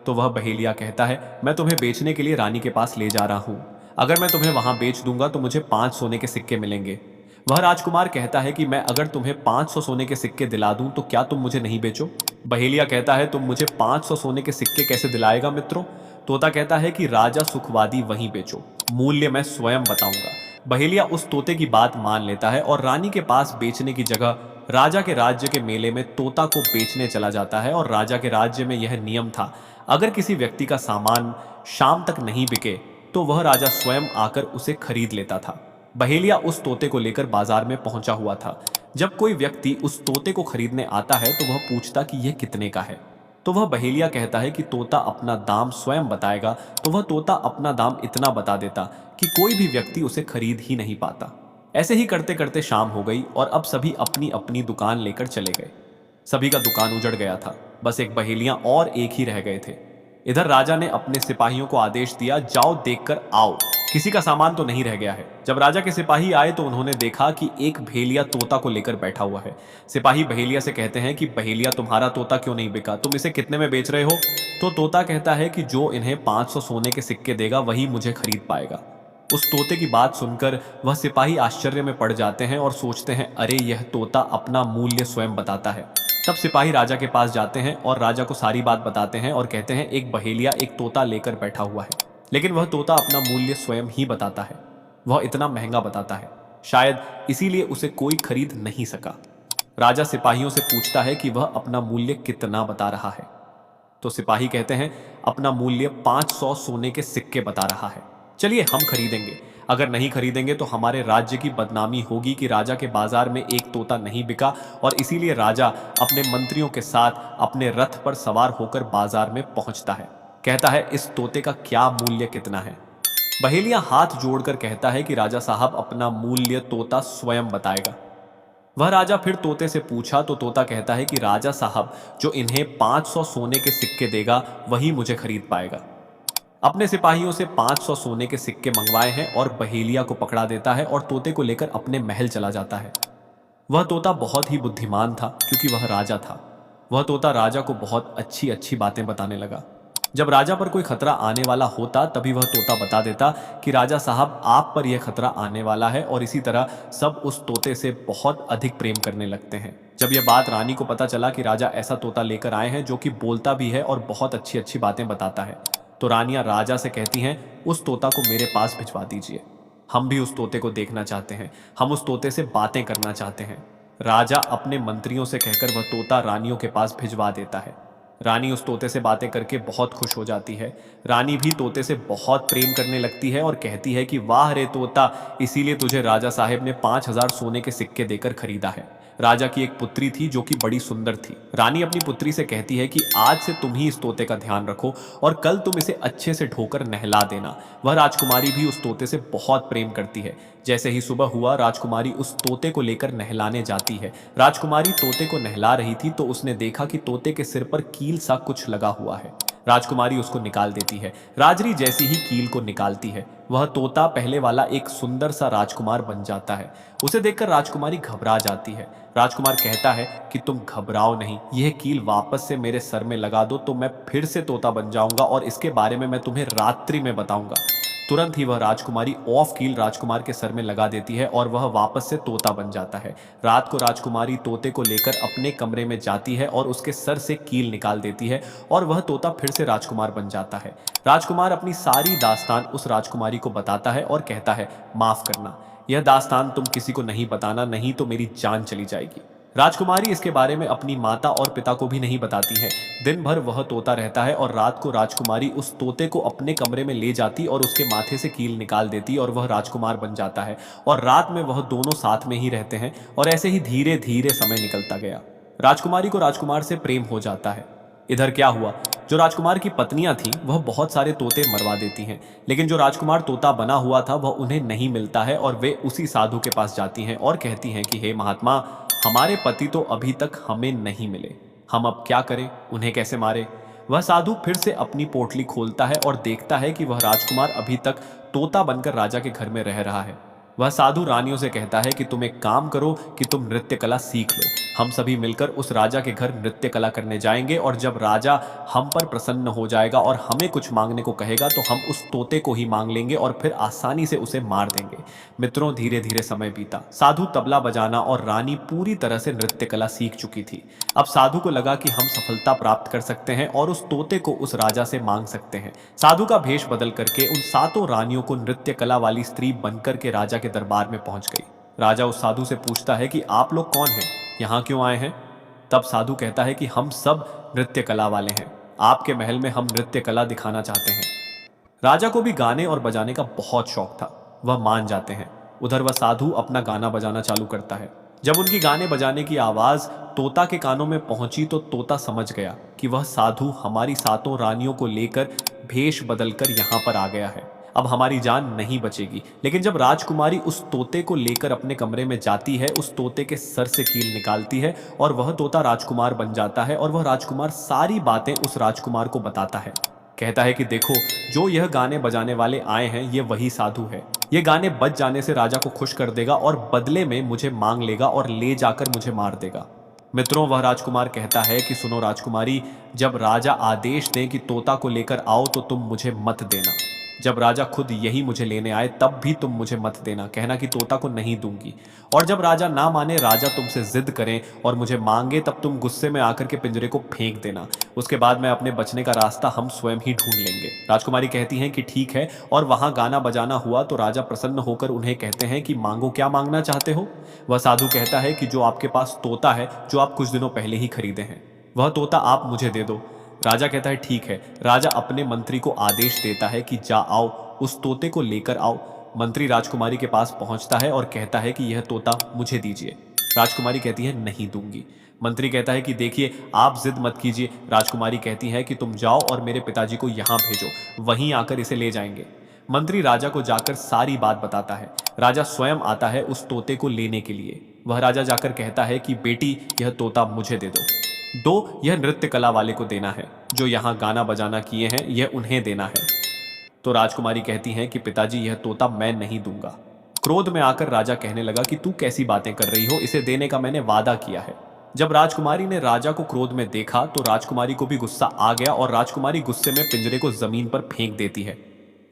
तो वह बहेलिया कहता है, मैं तुम्हें बेचने के लिए रानी के पास ले जा रहा हूं, अगर मैं तुम्हें वहां बेच दूंगा तो मुझे 5 सोने के सिक्के मिलेंगे। वह राजकुमार कहता है कि मैं अगर तुम्हें 500 सोने के सिक्के दिला दूं तो क्या तुम मुझे नहीं बेचो। बहेलिया कहता है, तुम मुझे 500 सोने के सिक्के कैसे दिलाएगा मित्रों। तोता कहता है कि राजा सुखवादी वहीं बेचो, मूल्य मैं स्वयं बताऊंगा। बहेलिया उस तोते की बात मान लेता है और रानी के पास बेचने की जगह राजा के राज्य के मेले में तोता को बेचने चला जाता है। और राजा के राज्य में यह नियम था, अगर किसी व्यक्ति का सामान शाम तक नहीं बिके तो वह राजा स्वयं आकर उसे खरीद लेता था। बहेलिया उस तोते को लेकर बाजार में पहुंचा हुआ था। जब कोई व्यक्ति उस तोते को खरीदने आता है तो वह पूछता कि यह कितने का है। तो वह बहेलिया कहता है कि तोता अपना दाम स्वयं बताएगा। तो वह तोता अपना दाम इतना बता देता कि कोई भी व्यक्ति उसे खरीद ही नहीं पाता। ऐसे ही करते करते शाम हो गई और अब सभी अपनी अपनी दुकान लेकर चले गए। सभी का दुकान उजड़ गया था, बस एक बहेलिया और एक ही रह गए थे। इधर राजा ने अपने सिपाहियों को आदेश दिया, जाओ देखकर आओ, किसी का सामान तो नहीं रह गया है। जब राजा के सिपाही आए तो उन्होंने देखा कि एक बहेलिया तोता को लेकर बैठा हुआ है। सिपाही बहेलिया से कहते हैं कि बहेलिया, तुम्हारा तोता क्यों नहीं बिका, तुम इसे कितने में बेच रहे हो। तो तोता कहता है कि जो इन्हें 500 सोने के सिक्के देगा वही मुझे खरीद पाएगा। उस तोते की बात सुनकर वह सिपाही आश्चर्य में पड़ जाते हैं और सोचते हैं, अरे यह तोता अपना मूल्य स्वयं बताता है। तब सिपाही राजा के पास जाते हैं और राजा को सारी बात बताते हैं और कहते हैं, एक बहेलिया एक तोता लेकर बैठा हुआ है, लेकिन वह तोता अपना मूल्य स्वयं ही बताता है। वह इतना महंगा बताता है, शायद इसीलिए उसे कोई खरीद नहीं सका। राजा सिपाहियों से पूछता है कि वह अपना मूल्य कितना बता रहा है। तो सिपाही कहते हैं, अपना मूल्य 500 सोने के सिक्के बता रहा है, चलिए हम खरीदेंगे। अगर नहीं खरीदेंगे तो हमारे राज्य की बदनामी होगी कि राजा के बाजार में एक तोता नहीं बिका। और इसीलिए राजा अपने मंत्रियों के साथ अपने रथ पर सवार होकर बाजार में पहुंचता है। कहता है, इस तोते का क्या मूल्य कितना है। बहेलिया हाथ जोड़कर कहता है कि राजा साहब, अपना मूल्य तोता स्वयं बताएगा। वह राजा फिर तोते से पूछा तो तोता कहता है कि राजा साहब, जो इन्हें 500 सोने के सिक्के देगा वही मुझे खरीद पाएगा। अपने सिपाहियों से 500 सोने के सिक्के मंगवाए हैं और बहेलिया को पकड़ा देता है और तोते को लेकर अपने महल चला जाता है। वह तोता बहुत ही बुद्धिमान था क्योंकि वह राजा था। वह तोता राजा को बहुत अच्छी अच्छी बातें बताने लगा। जब राजा पर कोई खतरा आने वाला होता तभी वह तोता बता देता कि राजा साहब, आप पर यह खतरा आने वाला है, और इसी तरह सब उस तोते से बहुत अधिक प्रेम करने लगते हैं। जब यह बात रानी को पता चला कि राजा ऐसा तोता लेकर आए हैं जो कि बोलता भी है और बहुत अच्छी अच्छी बातें बताता है, तो रानियां राजा से कहती हैं, उस तोता को मेरे पास भिजवा दीजिए। हम भी उस तोते को देखना चाहते हैं, हम उस तोते से बातें करना चाहते हैं। राजा अपने मंत्रियों से कहकर वह तोता रानियों के पास भिजवा देता है। रानी उस तोते से बातें करके बहुत खुश हो जाती है। रानी भी तोते से बहुत प्रेम करने लगती है और कहती है कि वाह रे तोता, इसीलिए तुझे राजा साहेब ने 5000 सोने के सिक्के देकर खरीदा है। राजा की एक पुत्री थी जो कि बड़ी सुंदर थी। रानी अपनी पुत्री से कहती है कि आज से तुम ही इस तोते का ध्यान रखो और कल तुम इसे अच्छे से ढोकर नहला देना। वह राजकुमारी भी उस तोते से बहुत प्रेम करती है। जैसे ही सुबह हुआ, राजकुमारी उस तोते को लेकर नहलाने जाती है। राजकुमारी तोते को नहला रही थी तो उसने देखा कि तोते के सिर पर कील सा कुछ लगा हुआ है। राजकुमारी उसको निकाल देती है। राजरी जैसी ही कील को निकालती है, वह तोता पहले वाला एक सुंदर सा राजकुमार बन जाता है। उसे देखकर राजकुमारी घबरा जाती है। राजकुमार कहता है कि तुम घबराओ नहीं, यह कील वापस से मेरे सर में लगा दो तो मैं फिर से तोता बन जाऊंगा और इसके बारे में मैं तुम्हें रात्रि में बताऊंगा। तुरंत ही वह राजकुमारी ऑफ कील राजकुमार के सर में लगा देती है और वह वापस से तोता बन जाता है। रात को राजकुमारी तोते को लेकर अपने कमरे में जाती है और उसके सर से कील निकाल देती है और वह तोता फिर से राजकुमार बन जाता है। राजकुमार अपनी सारी दास्तान उस राजकुमारी को बताता है और कहता है, माफ करना, यह दास्तान तुम किसी को नहीं बताना, नहीं तो मेरी जान चली जाएगी। राजकुमारी इसके बारे में अपनी माता और पिता को भी नहीं बताती है। दिन भर वह तोता रहता है और रात को राजकुमारी उस तोते को अपने कमरे में ले जाती और उसके माथे से कील निकाल देती और वह राजकुमार बन जाता है और रात में वह दोनों साथ में ही रहते हैं और ऐसे ही धीरे धीरे समय निकलता गया। राजकुमारी को राजकुमार से प्रेम हो जाता है। इधर क्या हुआ, जो राजकुमार की पत्नियां थीं वह बहुत सारे तोते मरवा देती हैं, लेकिन जो राजकुमार तोता बना हुआ था वह उन्हें नहीं मिलता है और वे उसी साधु के पास जाती हैं और कहती हैं कि हे महात्मा, हमारे पति तो अभी तक हमें नहीं मिले, हम अब क्या करें, उन्हें कैसे मारे। वह साधु फिर से अपनी पोटली खोलता है और देखता है कि वह राजकुमार अभी तक तोता बनकर राजा के घर में रह रहा है। वह साधु रानियों से कहता है कि तुम एक काम करो कि तुम नृत्य कला सीख लो, हम सभी मिलकर उस राजा के घर नृत्य कला करने जाएंगे और जब राजा हम पर प्रसन्न हो जाएगा और हमें कुछ मांगने को कहेगा तो हम उस तोते को ही मांग लेंगे और फिर आसानी से उसे मार देंगे। मित्रों, धीरे धीरे समय बीता। साधु तबला बजाना और रानी पूरी तरह से नृत्य कला सीख चुकी थी। अब साधु को लगा कि हम सफलता प्राप्त कर सकते हैं और उस तोते को उस राजा से मांग सकते हैं। साधु का भेष बदल करके उन सातों रानियों को नृत्य कला वाली स्त्री बनकर के राजा के दरबार में पहुंच गई। राजा उस साधु से पूछता है कि आप लोग कौन हैं, यहाँ क्यों आए हैं। तब साधु कहता है कि हम सब नृत्य कला वाले हैं, आपके महल में हम नृत्य कला दिखाना चाहते हैं। राजा को भी गाने और बजाने का बहुत शौक था, वह मान जाते हैं। उधर वह साधु अपना गाना बजाना चालू करता है। जब उनकी गाने बजाने की आवाज तोता के कानों में पहुंची तो तोता समझ गया कि वह साधु हमारी सातों रानियों को लेकर भेष बदलकर यहाँ पर आ गया है, अब हमारी जान नहीं बचेगी। लेकिन जब राजकुमारी उस तोते को लेकर अपने कमरे में जाती है, उस तोते के सर से कील निकालती है और वह तोता राजकुमार बन जाता है और वह राजकुमार सारी बातें उस राजकुमार को बताता है। कहता है कि देखो, जो यह गाने बजाने वाले आए हैं ये वही साधु है, ये गाने बज जाने से राजा को खुश कर देगा और बदले में मुझे मांग लेगा और ले जाकर मुझे मार देगा। मित्रों, वह राजकुमार कहता है कि सुनो राजकुमारी, जब राजा आदेश दें कि तोता को लेकर आओ तो तुम मुझे मत देना, जब राजा खुद यही मुझे लेने आए तब भी तुम मुझे मत देना, कहना कि तोता को नहीं दूंगी। और जब राजा ना माने, राजा तुमसे जिद करें और मुझे मांगे, तब तुम गुस्से में आकर के पिंजरे को फेंक देना। उसके बाद मैं अपने बचने का रास्ता हम स्वयं ही ढूंढ लेंगे। राजकुमारी कहती हैं कि ठीक है, और वहां गाना बजाना हुआ तो राजा प्रसन्न होकर उन्हें कहते हैं कि मांगो, क्या मांगना चाहते हो। वह साधु कहता है कि जो आपके पास तोता है जो आप कुछ दिनों पहले ही खरीदे हैं, वह तोता आप मुझे दे दो। राजा कहता है ठीक है। राजा अपने मंत्री को आदेश देता है कि जा आओ, उस तोते को लेकर आओ। मंत्री राजकुमारी के पास पहुंचता है और कहता है कि यह तोता मुझे दीजिए। राजकुमारी कहती है नहीं दूंगी। मंत्री कहता है कि देखिए, आप जिद मत कीजिए। राजकुमारी कहती है कि तुम जाओ और मेरे पिताजी को यहाँ भेजो, वहीं आकर इसे ले जाएंगे। मंत्री राजा को जाकर सारी बात बताता है। राजा स्वयं आता है उस तोते को लेने के लिए। वह राजा जाकर कहता है कि बेटी, यह तोता मुझे दे दो, यह नृत्य कला वाले को देना है, जो यहाँ गाना बजाना किए हैं यह उन्हें देना है। तो राजकुमारी कहती हैं कि पिताजी, यह तोता मैं नहीं दूंगा। क्रोध में आकर राजा कहने लगा कि तू कैसी बातें कर रही हो, इसे देने का मैंने वादा किया है। जब राजकुमारी ने राजा को क्रोध में देखा तो राजकुमारी को भी गुस्सा आ गया और राजकुमारी गुस्से में पिंजरे को जमीन पर फेंक देती है।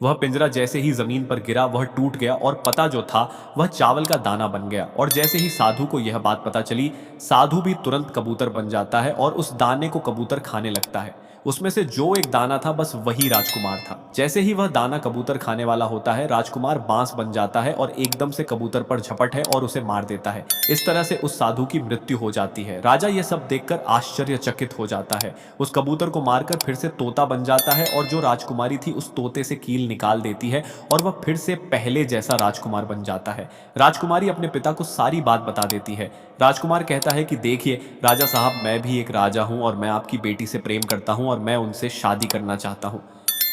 वह पिंजरा जैसे ही जमीन पर गिरा वह टूट गया और पता जो था वह चावल का दाना बन गया। और जैसे ही साधु को यह बात पता चली, साधु भी तुरंत कबूतर बन जाता है और उस दाने को कबूतर खाने लगता है। उसमें से जो एक दाना था बस वही राजकुमार था। जैसे ही वह दाना कबूतर खाने वाला होता है, राजकुमार बांस बन जाता है और एकदम से कबूतर पर झपट है और उसे मार देता है। इस तरह से उस साधु की मृत्यु हो जाती है। राजा यह सब देखकर आश्चर्यचकित हो जाता है। उस कबूतर को मारकर फिर से तोता बन जाता है और जो राजकुमारी थी उस तोते से कील निकाल देती है और वह फिर से पहले जैसा राजकुमार बन जाता है। राजकुमारी अपने पिता को सारी बात बता देती है। राजकुमार कहता है कि देखिए राजा साहब, मैं भी एक राजा हूं और मैं आपकी बेटी से प्रेम करता हूं और मैं उनसे शादी करना चाहता हूं।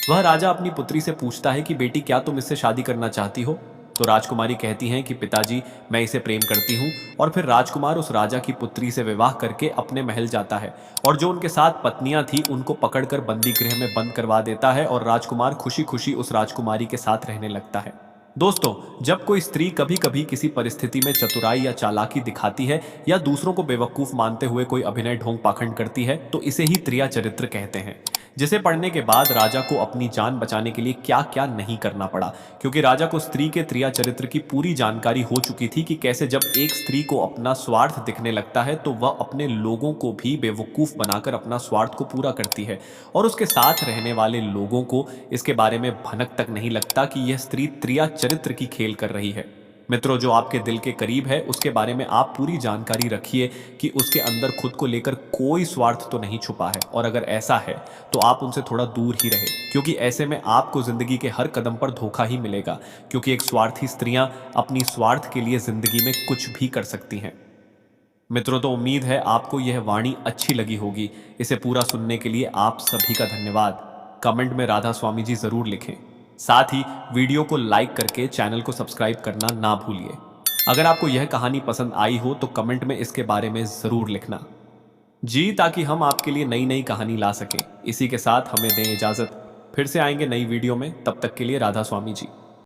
वह राजा अपनी पुत्री से पूछता है कि बेटी, क्या तुम इससे शादी करना चाहती हो? तो राजकुमारी कहती हैं कि पिताजी, मैं इसे प्रेम करती हूं। और फिर राजकुमार उस राजा की पुत्री से विवाह करके अपने महल जाता है और जो उनके साथ पत्नियां थी उनको पकड़कर बंदी गृह में बंद करवा देता है और राजकुमार खुशी खुशी उस राजकुमारी के साथ रहने लगता है। दोस्तों, जब कोई स्त्री कभी कभी किसी परिस्थिति में चतुराई या चालाकी दिखाती है या दूसरों को बेवकूफ मानते हुए कोई अभिनय ढोंग पाखंड करती है तो इसे ही त्रिया चरित्र कहते हैं, जिसे पढ़ने के बाद राजा को अपनी जान बचाने के लिए क्या क्या नहीं करना पड़ा, क्योंकि राजा को स्त्री के त्रिया चरित्र की पूरी जानकारी हो चुकी थी कि कैसे जब एक स्त्री को अपना स्वार्थ दिखने लगता है तो वह अपने लोगों को भी बेवकूफ बनाकर अपना स्वार्थ को पूरा करती है और उसके साथ रहने वाले लोगों को इसके बारे में भनक तक नहीं लगता कि यह स्त्री त्रिया चरित्र की खेल कर रही है। मित्रों, जो आपके दिल के करीब है उसके बारे में आप पूरी जानकारी रखिए कि उसके अंदर खुद को लेकर कोई स्वार्थ तो नहीं छुपा है, और अगर ऐसा है तो आप उनसे थोड़ा दूर ही रहे, क्योंकि ऐसे में आपको जिंदगी के हर कदम पर धोखा ही मिलेगा, क्योंकि एक स्वार्थी स्त्रियां अपनी स्वार्थ के लिए जिंदगी में कुछ भी कर सकती हैं। मित्रों, तो उम्मीद है आपको यह वाणी अच्छी लगी होगी। इसे पूरा सुनने के लिए आप सभी का धन्यवाद। कमेंट में राधा स्वामी जी जरूर लिखें। साथ ही वीडियो को लाइक करके चैनल को सब्सक्राइब करना ना भूलिए। अगर आपको यह कहानी पसंद आई हो तो कमेंट में इसके बारे में जरूर लिखना जी, ताकि हम आपके लिए नई नई कहानी ला सकें। इसी के साथ हमें दें इजाजत, फिर से आएंगे नई वीडियो में। तब तक के लिए राधा स्वामी जी।